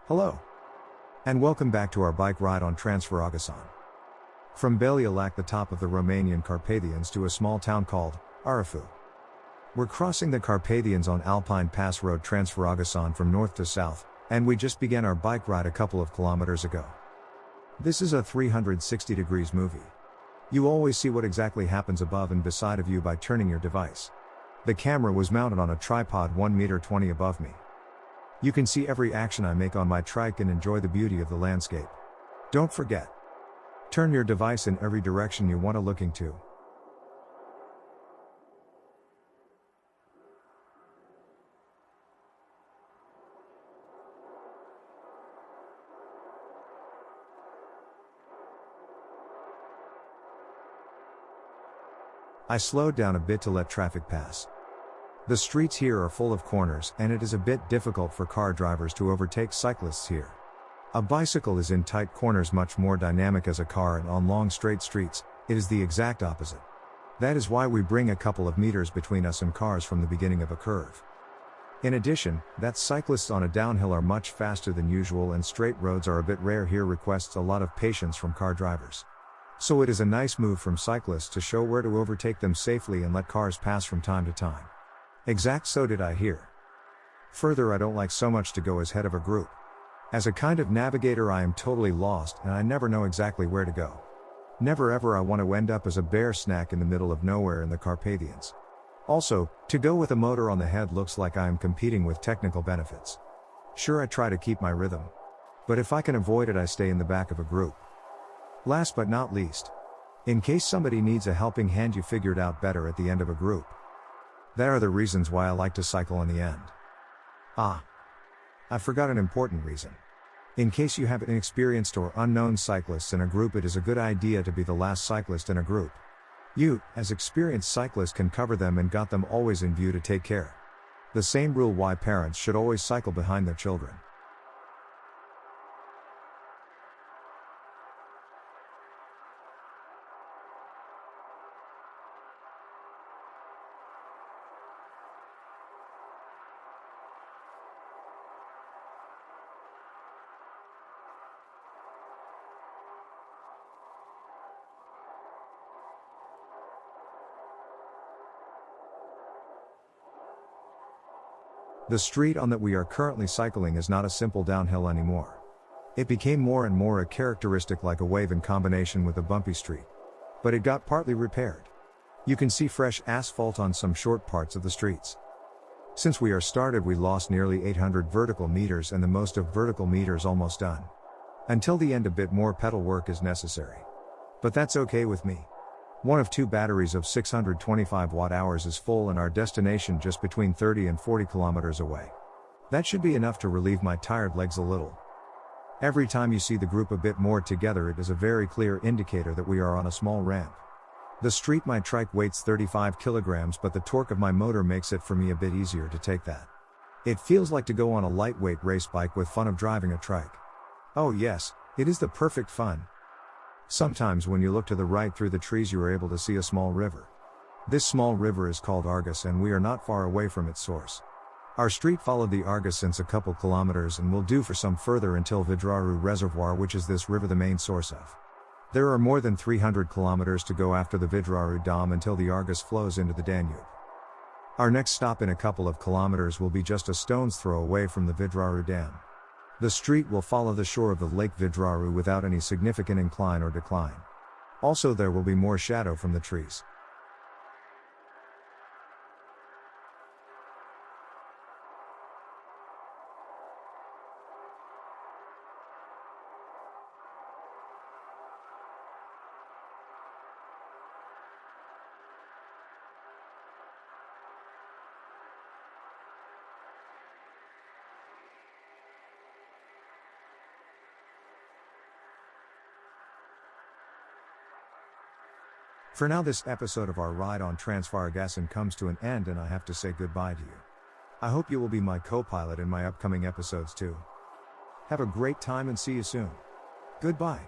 Hello, and welcome back to our bike ride on Transfaragasan. From Belialac, the top of the Romanian Carpathians, to a small town called Arafu. We're crossing the Carpathians on Alpine Pass Road Transfaragasan from north to south, and we just began our bike ride a couple of kilometers ago. This is a 360 degrees movie. You always see what exactly happens above and beside of you by turning your device. The camera was mounted on a tripod 1.20 meters above me. You can see every action I make on my trike and enjoy the beauty of the landscape. Don't forget. Turn your device in every direction you want to looking to. I slowed down a bit to let traffic pass. The streets here are full of corners, and it is a bit difficult for car drivers to overtake cyclists here. A bicycle is in tight corners much more dynamic as a car, and on long straight streets, it is the exact opposite. That is why we bring a couple of meters between us and cars from the beginning of a curve. In addition, that cyclists on a downhill are much faster than usual and straight roads are a bit rare here requests a lot of patience from car drivers. So it is a nice move from cyclists to show where to overtake them safely and let cars pass from time to time. Exact, so did I here. Further, I don't like so much to go as head of a group. As a kind of navigator, I am totally lost and I never know exactly where to go. Never ever I want to end up as a bear snack in the middle of nowhere in the Carpathians. Also, to go with a motor on the head looks like I am competing with technical benefits. Sure, I try to keep my rhythm. But if I can avoid it, I stay in the back of a group. Last but not least, in case somebody needs a helping hand, you figure it out better at the end of a group. That are the reasons why I like to cycle in the end. I forgot an important reason. In case you have inexperienced or unknown cyclists in a group, it is a good idea to be the last cyclist in a group. You, as experienced cyclists, can cover them and got them always in view to take care. The same rule why parents should always cycle behind their children. The street on that we are currently cycling is not a simple downhill anymore. It became more and more a characteristic like a wave in combination with a bumpy street. But it got partly repaired. You can see fresh asphalt on some short parts of the streets. Since we are started, we lost nearly 800 vertical meters and the most of vertical meters almost done. Until the end, a bit more pedal work is necessary. But that's okay with me. One of two batteries of 625 watt-hours is full and our destination just between 30 and 40 kilometers away. That should be enough to relieve my tired legs a little. Every time you see the group a bit more together, it is a very clear indicator that we are on a small ramp. The street my trike weighs 35 kilograms, but the torque of my motor makes it for me a bit easier to take that. It feels like to go on a lightweight race bike with fun of driving a trike. Oh yes, it is the perfect fun. Sometimes when you look to the right through the trees, you are able to see a small river. This small river is called Argus and we are not far away from its source. Our street followed the Argus since a couple kilometers and will do for some further until Vidraru Reservoir, which is this river the main source of. There are more than 300 kilometers to go after the Vidraru Dam until the Argus flows into the Danube. Our next stop in a couple of kilometers will be just a stone's throw away from the Vidraru Dam. The street will follow the shore of the Lake Vidraru without any significant incline or decline. Also, there will be more shadow from the trees. For now, this episode of our ride on Transfaragasan comes to an end and I have to say goodbye to you. I hope you will be my co-pilot in my upcoming episodes too. Have a great time and see you soon. Goodbye.